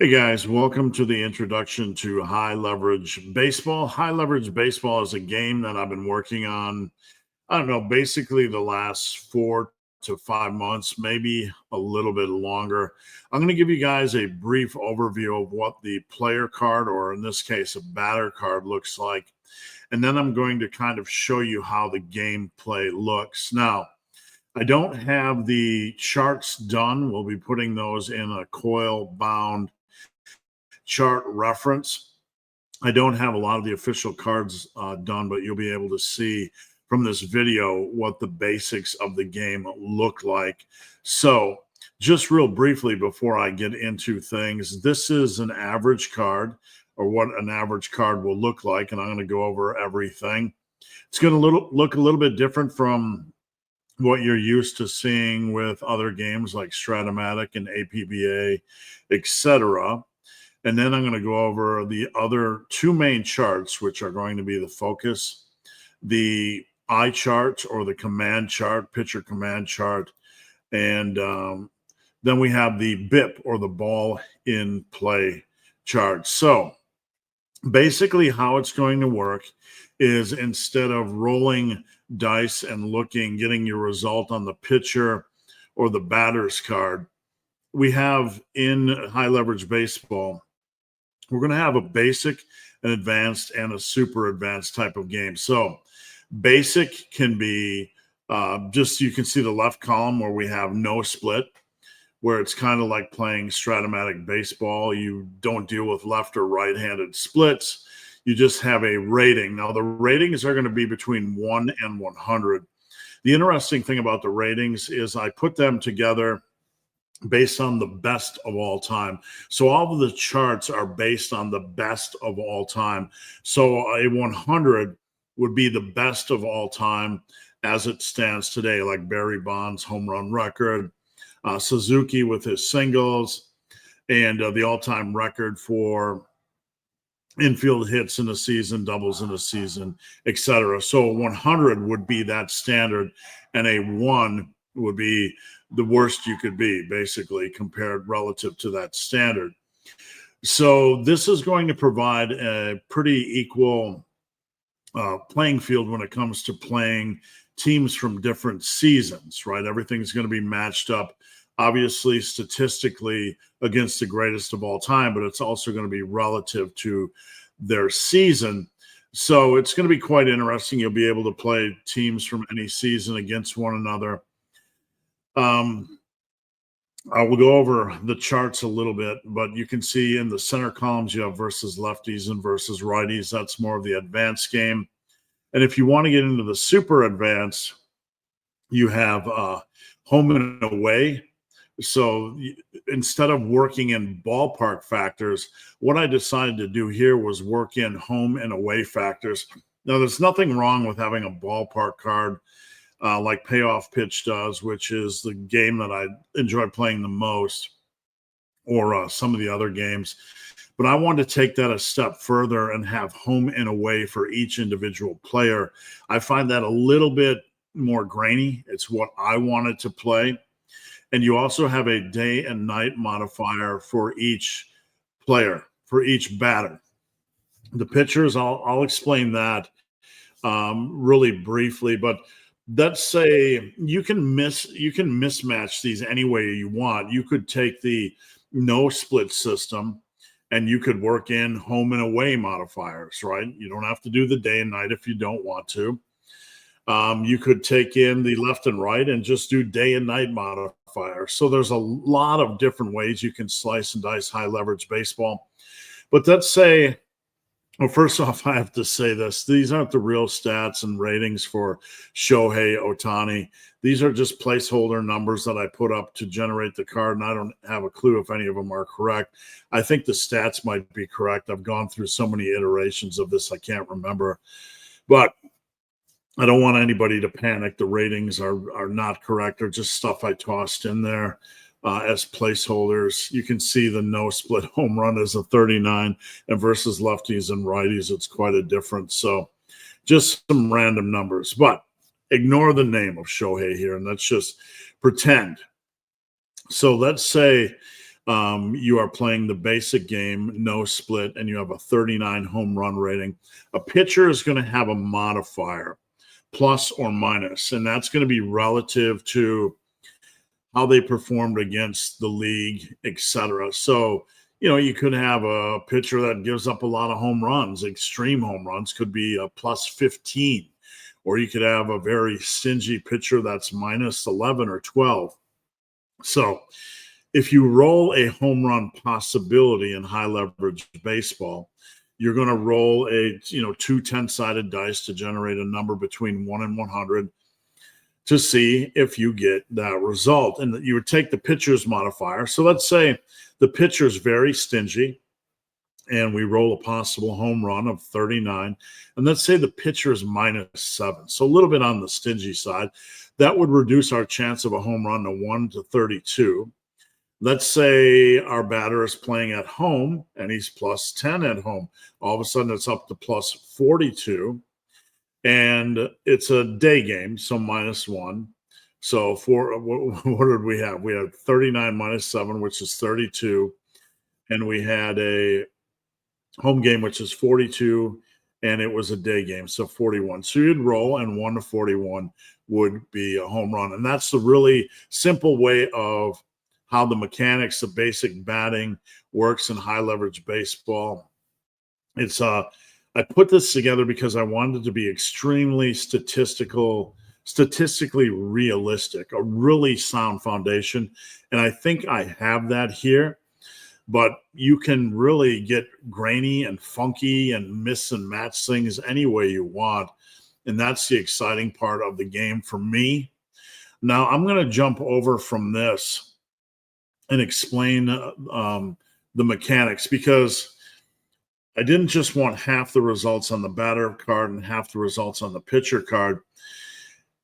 Hey guys, welcome to the introduction to High Leverage Baseball. High Leverage Baseball is a game that I've been working on, I don't know, basically the last 4 to 5 months, maybe a little bit longer. I'm going to give you guys a brief overview of what the player card, or in this case, a batter card, looks like. And then I'm going to kind of show you how the gameplay looks. Now, I don't have the charts done. We'll be putting those in a coil bound chart reference. I don't have a lot of the official cards done, but you'll be able to see from this video what the basics of the game look like. So just real briefly before I get into things, this is an average card, or what an average card will look like, and I'm going to go over everything. It's going to look a little bit different from what you're used to seeing with other games like Stratomatic and APBA, etc. And then I'm going to go over the other two main charts, which are going to be the focus, the eye chart or the command chart, pitcher command chart, and then we have the BIP or the ball in play chart. So basically how it's going to work is, instead of rolling dice and getting your result on the pitcher or the batter's card, we have in High Leverage Baseball, we're going to have a basic, an advanced, and a super advanced type of game. So basic can be just, you can see the left column where we have no split, where it's kind of like playing Stratomatic baseball. You don't deal with left or right-handed splits. You just have a rating. Now, the ratings are going to be between 1 and 100. The interesting thing about the ratings is I put them together based on the best of all time. So all of the charts are based on the best of all time. So a 100 would be the best of all time as it stands today, like Barry Bonds' home run record, Suzuki with his singles, and the all-time record for infield hits in a season, doubles in a season, etc. So 100 would be that standard, and a 1 would be the worst you could be, basically, compared relative to that standard. So this is going to provide a pretty equal playing field when it comes to playing teams from different seasons, right? Everything's going to be matched up, obviously, statistically against the greatest of all time, but it's also going to be relative to their season. So it's going to be quite interesting. You'll be able to play teams from any season against one another. I will go over the charts a little bit, but you can see in the center columns you have versus lefties and versus righties. That's more of the advanced game. And if you want to get into the super advanced, you have home and away. So instead of working in ballpark factors, what I decided to do here was work in home and away factors. Now, there's nothing wrong with having a ballpark card like Payoff Pitch does, which is the game that I enjoy playing the most, or some of the other games. But I wanted to take that a step further and have home and away for each individual player. I find that a little bit more grainy. It's what I wanted to play. And you also have a day and night modifier for each player, for each batter. The pitchers, I'll explain that really briefly, but let's say you can mismatch these any way you want. You could take the no split system and you could work in home and away modifiers, right? You don't have to do the day and night if you don't want to. You could take in the left and right and just do day and night modifiers. So there's a lot of different ways you can slice and dice high leverage baseball. But let's say, well, first off, I have to say this. These aren't the real stats and ratings for Shohei Ohtani. These are just placeholder numbers that I put up to generate the card, and I don't have a clue if any of them are correct. I think the stats might be correct. I've gone through so many iterations of this, I can't remember. But I don't want anybody to panic. The ratings are not correct. They're just stuff I tossed in there as placeholders. You can see the no split home run is a 39, and versus lefties and righties, it's quite a difference. So just some random numbers, but ignore the name of Shohei here, and let's just pretend. So let's say You are playing the basic game, no split, and you have a 39 home run rating. A pitcher is going to have a modifier, plus or minus, and that's going to be relative to how they performed against the league, etc. So, you could have a pitcher that gives up a lot of home runs, extreme home runs, could be a plus 15, or you could have a very stingy pitcher that's minus 11 or 12. So, if you roll a home run possibility in high leverage baseball, you're going to roll a two 10-sided dice to generate a number between 1 and 100 to see if you get that result. And you would take the pitcher's modifier. So let's say the pitcher's very stingy and we roll a possible home run of 39. And let's say the pitcher is -7. So a little bit on the stingy side. That would reduce our chance of a home run to 1 to 32. Let's say our batter is playing at home and he's plus 10 at home. All of a sudden it's up to plus 42. And it's a day game, so -1. So what did we have? We had 39 -7, which is 32. And we had a home game, which is 42. And it was a day game, so 41. So you'd roll, and 1 to 41 would be a home run. And that's the really simple way of how the mechanics of basic batting works in high leverage baseball. It's I put this together because I wanted it to be extremely statistically realistic, a really sound foundation. And I think I have that here, but you can really get grainy and funky and miss and match things any way you want. And that's the exciting part of the game for me. Now I'm going to jump over from this and explain the mechanics, because I didn't just want half the results on the batter card and half the results on the pitcher card.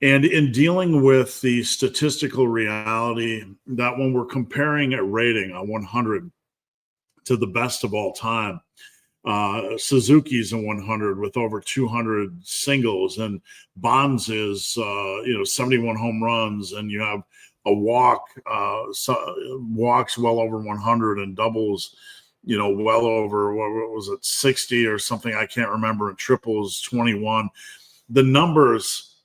And in dealing with the statistical reality that when we're comparing a rating on 100 to the best of all time, Suzuki's a 100 with over 200 singles, and Bonds is 71 home runs, and you have a walks well over 100, and doubles well over, what was it, 60 or something, I can't remember, and triples 21. The numbers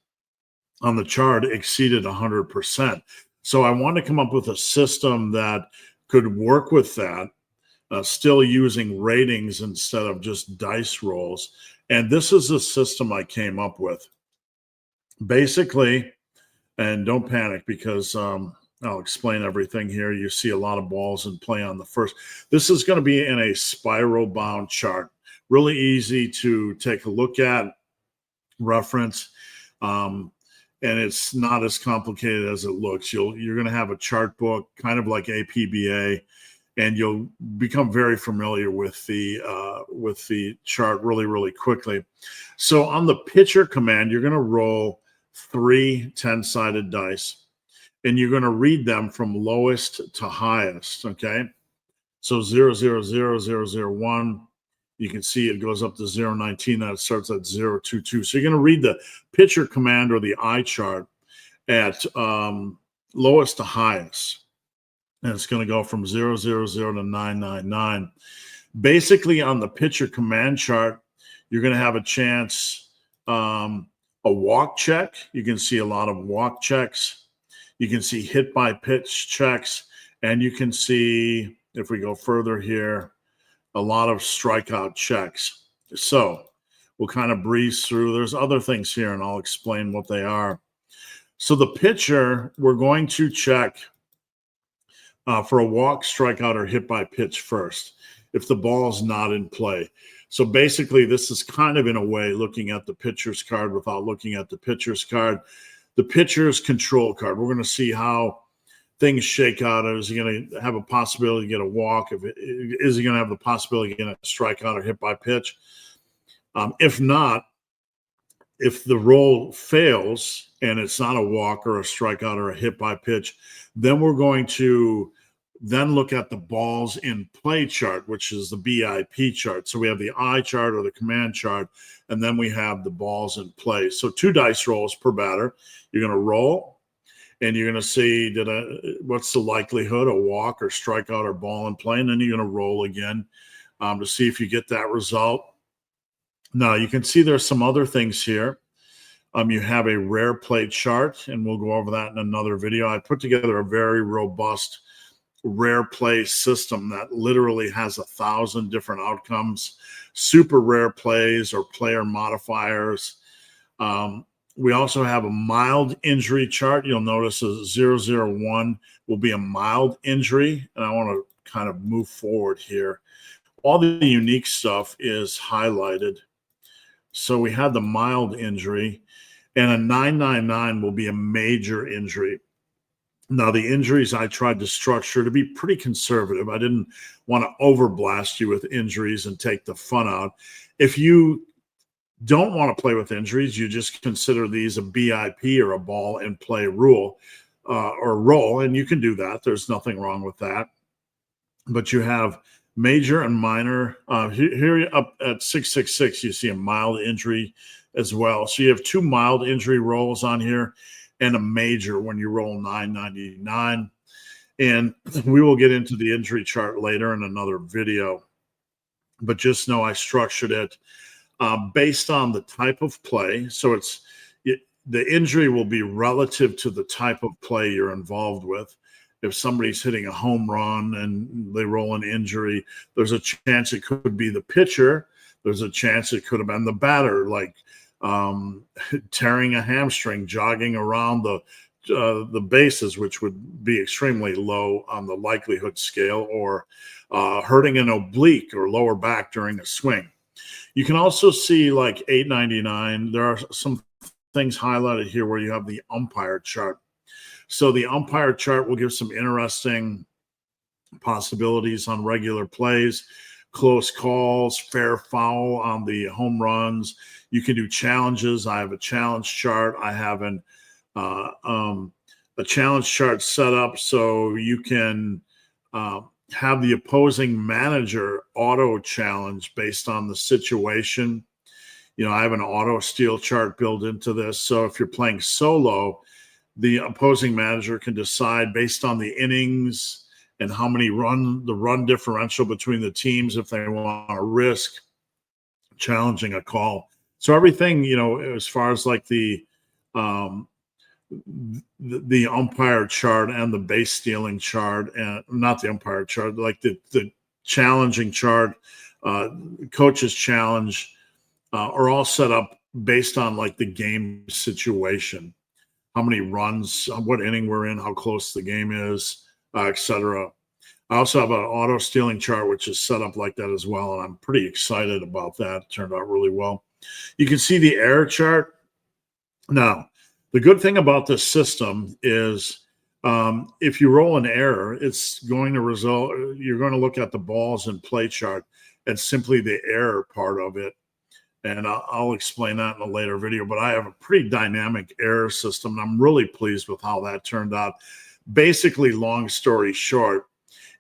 on the chart exceeded 100%. So I wanted to come up with a system that could work with that, still using ratings instead of just dice rolls. And this is a system I came up with. Basically, and don't panic, because I'll explain everything here. You see a lot of balls in play on the first. This is going to be in a spiral bound chart. Really easy to take a look at, reference, and it's not as complicated as it looks. You're going to have a chart book, kind of like APBA, and you'll become very familiar with the chart really, really quickly. So on the pitcher command, you're going to roll 3 10-sided dice, and you're going to read them from lowest to highest, okay? So 0, 0, 0, 0, 0, 1. You can see it goes up to 0, 19. That starts at 0, 2, 2. So you're going to read the pitcher command or the eye chart at lowest to highest. And it's going to go from 0, 0, 0 to 9, 9, 9. Basically, on the pitcher command chart, you're going to have a chance, a walk check. You can see a lot of walk checks. You can see hit by pitch checks. And you can see, if we go further here, a lot of strikeout checks. So we'll kind of breeze through. There's other things here, and I'll explain what they are. So the pitcher, we're going to check for a walk, strikeout, or hit by pitch first if the ball's not in play. So basically, this is kind of, in a way, looking at the pitcher's card without looking at the pitcher's card. The pitcher's control card, we're going to see how things shake out. Is he going to have a possibility to get a walk? Is he going to have the possibility of getting a strikeout or hit by pitch? If not, if the roll fails and it's not a walk or a strikeout or a hit by pitch, then we're going to then look at the balls in play chart, which is the BIP chart. So we have the eye chart or the command chart, and then we have the balls in play. So 2 dice rolls per batter. You're going to roll, and you're going to see what's the likelihood, a walk or strikeout or ball in play, and then you're going to roll again to see if you get that result. Now you can see there's some other things here. You have a rare play chart, and we'll go over that in another video. I put together a very robust rare play system that literally has 1,000 different outcomes, super rare plays or player modifiers. We also have a mild injury chart. You'll notice a 001 will be a mild injury. And I want to kind of move forward here. All the unique stuff is highlighted. So we had the mild injury, and a 999 will be a major injury. Now, the injuries I tried to structure to be pretty conservative. I didn't want to overblast you with injuries and take the fun out. If you don't want to play with injuries, you just consider these a BIP or a ball in play rule or roll, and you can do that. There's nothing wrong with that. But you have major and minor. Here up at 666, you see a mild injury as well. So you have 2 mild injury rolls on here and a major when you roll 999. And we will get into the injury chart later in another video. But just know I structured it based on the type of play. So the injury will be relative to the type of play you're involved with. If somebody's hitting a home run and they roll an injury, there's a chance it could be the pitcher. There's a chance it could have been the batter, like tearing a hamstring, jogging around the bases, which would be extremely low on the likelihood scale, or hurting an oblique or lower back during a swing. You can also see like 899. There are some things highlighted here where you have the umpire chart. So the umpire chart will give some interesting possibilities on regular plays, close calls, fair foul on the home runs. You can do challenges. I have a challenge chart. I have a challenge chart set up so you can have the opposing manager auto challenge based on the situation. I have an auto steal chart built into this. So if you're playing solo, the opposing manager can decide based on the innings and how many the run differential between the teams if they want to risk challenging a call. So everything, as far as like the umpire chart and the base stealing chart, and not the umpire chart, like the challenging chart, coach's challenge, are all set up based on like the game situation. How many runs, what inning we're in, how close the game is, etc. I also have an auto stealing chart, which is set up like that as well, and I'm pretty excited about that. It turned out really well. You can see the error chart. Now, the good thing about this system is if you roll an error, it's going to result, you're going to look at the balls in play chart and simply the error part of it. And I'll explain that in a later video, but I have a pretty dynamic error system, and I'm really pleased with how that turned out. Basically, long story short,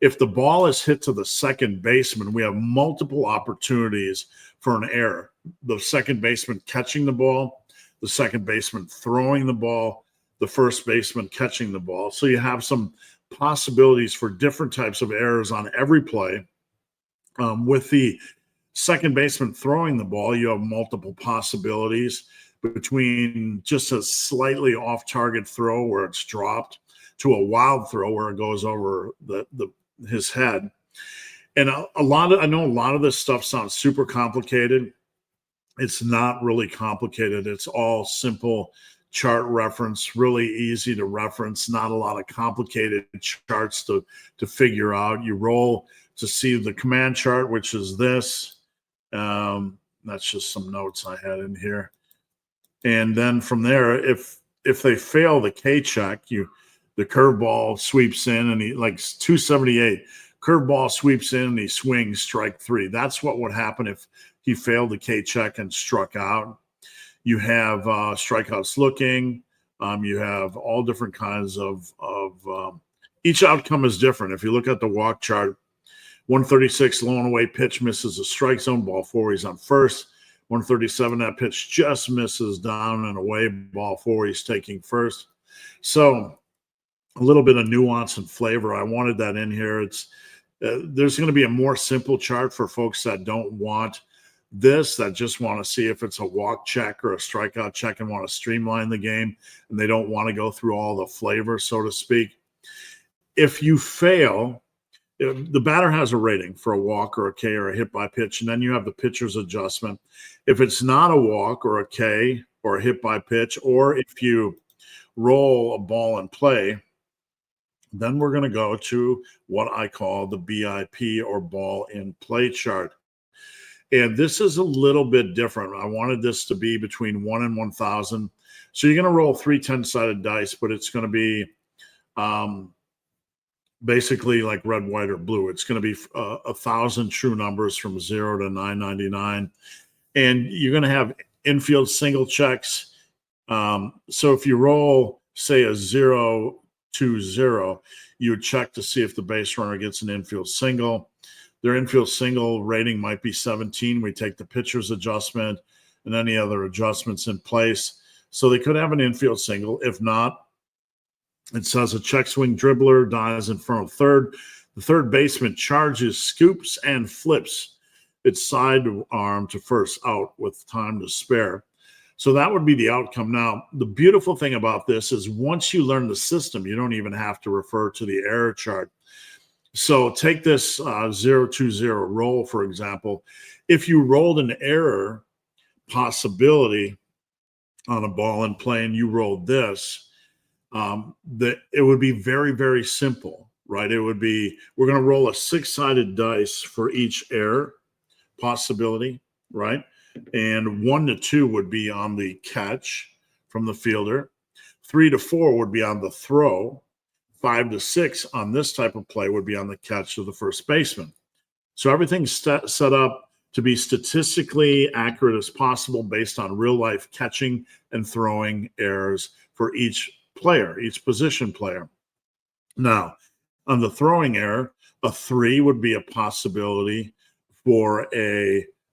if the ball is hit to the second baseman, we have multiple opportunities for an error. The second baseman catching the ball, the second baseman throwing the ball, the first baseman catching the ball. So you have some possibilities for different types of errors on every play. With the second baseman throwing the ball, you have multiple possibilities between just a slightly off-target throw where it's dropped to a wild throw where it goes over his head. And I know a lot of this stuff sounds super complicated. It's not really complicated. It's all simple chart reference, really easy to reference, not a lot of complicated charts to figure out. You roll to see the command chart, which is this. That's just some notes I had in here. And then from there, if they fail the K check, the curveball sweeps in and he like 278. Curveball sweeps in and he swings strike 3. That's what would happen if he failed the K check and struck out. You have strikeouts looking. You have all different kinds of each outcome is different. If you look at the walk chart, 136 low and away pitch misses a strike zone, ball 4, he's on first. 137, that pitch just misses down and away, ball 4, he's taking first. So a little bit of nuance and flavor. I wanted that in here. There's going to be a more simple chart for folks that don't want this, that just want to see if it's a walk check or a strikeout check and want to streamline the game, and they don't want to go through all the flavor, so to speak. If you fail, the batter has a rating for a walk or a K or a hit by pitch, and then you have the pitcher's adjustment. If it's not a walk or a K or a hit by pitch, or if you roll a ball in play, then we're going to go to what I call the BIP, or ball in play chart. And this is a little bit different. I wanted this to be between 1 and 1,000. So you're going to roll 3 10-sided dice, but it's going to be basically like red, white, or blue. It's going to be 1,000 true numbers from 0 to 999. And you're going to have infield single checks. So if you roll, say, a 0-2-0, you would check to see if the base runner gets an infield single. Their infield single rating might be 17. We take the pitcher's adjustment and any other adjustments in place. So they could have an infield single. If not, it says a check swing dribbler dies in front of third. The third baseman charges, scoops, and flips its sidearm to first out with time to spare. So that would be the outcome. Now, the beautiful thing about this is once you learn the system, you don't even have to refer to the error chart. So take this 0-2-0 roll, for example. If you rolled an error possibility on a ball in play and you rolled this, that it would be very, very simple, right? It would be, we're going to roll a 6-sided dice for each error possibility, right? And 1 to 2 would be on the catch from the fielder. 3 to 4 would be on the throw. 5 to 6 on this type of play would be on the catch of the first baseman. So everything's set up to be statistically accurate as possible based on real life catching and throwing errors for each player, each position player. Now, on the throwing error, a 3 would be a possibility for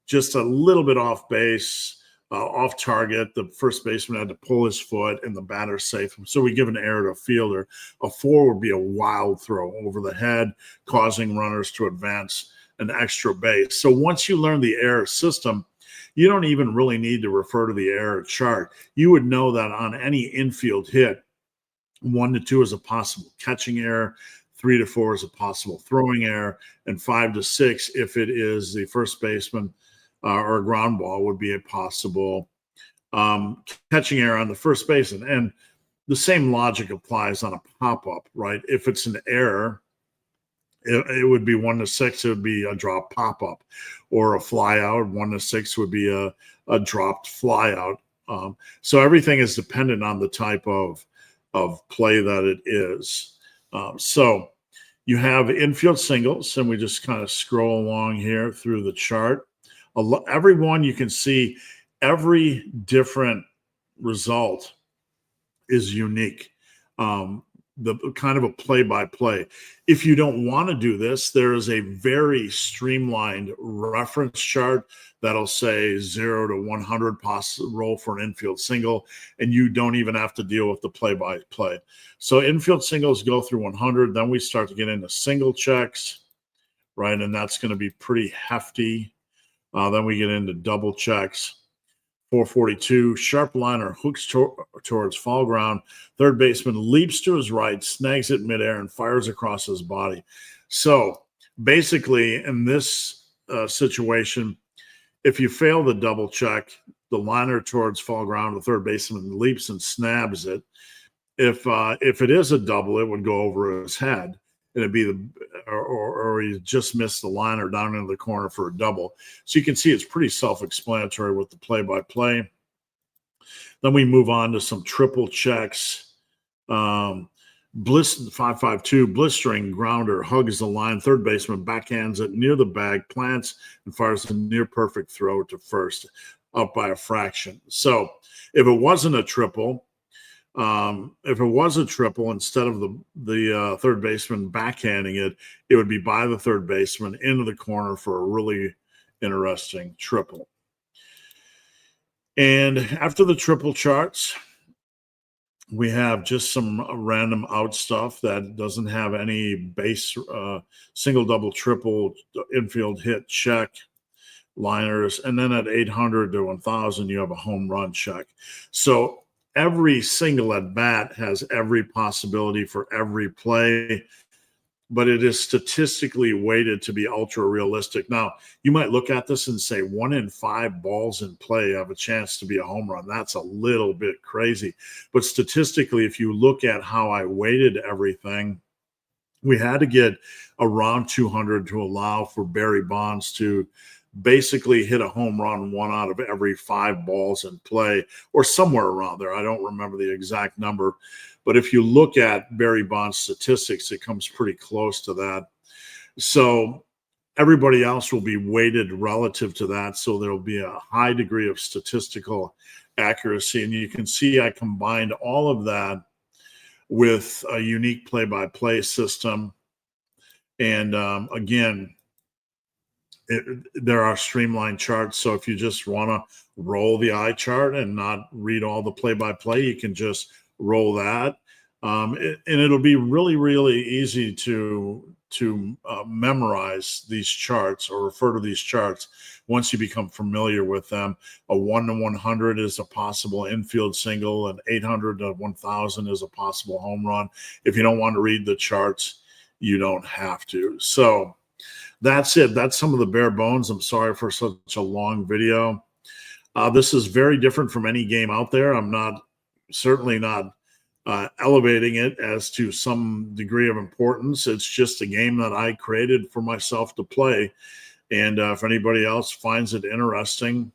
just a little bit off base, off target. The first baseman had to pull his foot and the batter's safe. So we give an error to a fielder. A 4 would be a wild throw over the head, causing runners to advance an extra base. So once you learn the error system, you don't even really need to refer to the error chart. You would know that on any infield hit, 1 to 2 is a possible catching error, 3 to 4 is a possible throwing error, and 5 to 6, if it is the first baseman or a ground ball, would be a possible catching error on the first baseman. And the same logic applies on a pop-up, right? If it's an error, it would be 1 to 6, it would be a drop pop-up, or a fly out. 1 to 6 would be a dropped fly out. So everything is dependent on the type of play that it is. So you have infield singles, and we just kind of scroll along here through the chart. Every one, you can see every different result is unique. The kind of a play-by-play. If you don't want to do this, there is a very streamlined reference chart that'll say 0 to 100 roll for an infield single, and you don't even have to deal with the play-by-play. So infield singles go through 100, then we start to get into single checks, right? And that's going to be pretty hefty. Then we get into double checks. 442, sharp liner hooks towards foul ground. Third baseman leaps to his right, snags it midair, and fires across his body. So basically, in this situation, if you fail the double check, the liner towards foul ground, the third baseman leaps and snabs it. If it is a double, it would go over his head. It'd be or he just missed the liner down into the corner for a double. So you can see it's pretty self-explanatory with the play-by-play. Then we move on to some triple checks. 552, blistering grounder, hugs the line. Third baseman backhands it near the bag, plants, and fires a near-perfect throw to first, up by a fraction. So if it wasn't a triple, instead of the third baseman backhanding it, it would be by the third baseman into the corner for a really interesting triple. And after the triple charts, We have just some random out stuff that doesn't have any base, single, double, triple, infield hit check liners. And then at 800 to 1000, you have a home run check. So every single at bat has every possibility for every play, but it is statistically weighted to be ultra realistic. Now, you might look at this and say 1 in 5 balls in play have a chance to be a home run. That's a little bit crazy. But statistically, if you look at how I weighted everything, we had to get around 200 to allow for Barry Bonds to basically hit a home run 1 out of every 5 balls in play, or somewhere around there. I don't remember the exact number, but if you look at Barry Bonds statistics, it comes pretty close to that. So everybody else will be weighted relative to that, so there'll be a high degree of statistical accuracy. And you can see I combined all of that with a unique play-by-play system. And again, there are streamlined charts. So if you just want to roll the eye chart and not read all the play-by-play, you can just roll that. And it'll be really, really easy to memorize these charts or refer to these charts once you become familiar with them. A 1 to 100 is a possible infield single, and 800 to 1000 is a possible home run. If you don't want to read the charts, you don't have to. So that's it. That's some of the bare bones. I'm sorry for such a long video. This is very different from any game out there. I'm certainly not elevating it as to some degree of importance. It's just a game that I created for myself to play. And if anybody else finds it interesting,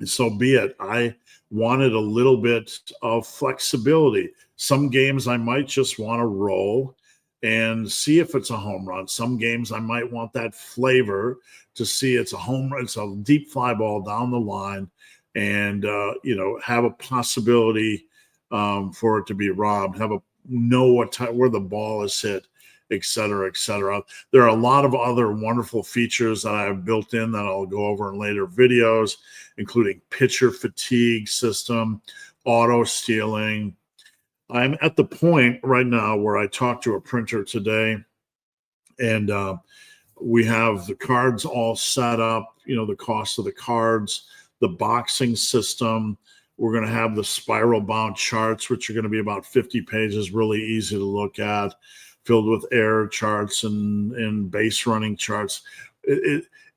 so be it. I wanted a little bit of flexibility. Some games I might just want to roll and see if it's a home run. Some games I might want that flavor to see it's a home run. It's a deep fly ball down the line, and have a possibility for it to be robbed. Know where the ball is hit, et cetera, et cetera. There are a lot of other wonderful features that I have built in that I'll go over in later videos, including pitcher fatigue system, auto stealing. I'm at the point right now where I talked to a printer today, and we have the cards all set up, the cost of the cards, the boxing system. We're going to have the spiral bound charts, which are going to be about 50 pages, really easy to look at, filled with error charts and base running charts.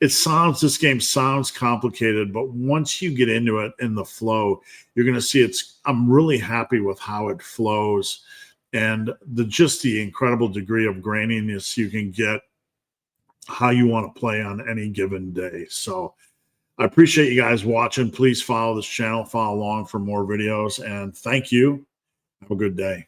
This game sounds complicated, but once you get into it in the flow, you're going to see I'm really happy with how it flows, and the incredible degree of graininess you can get, how you want to play on any given day. So I appreciate you guys watching. Please follow this channel, follow along for more videos, and thank you. Have a good day.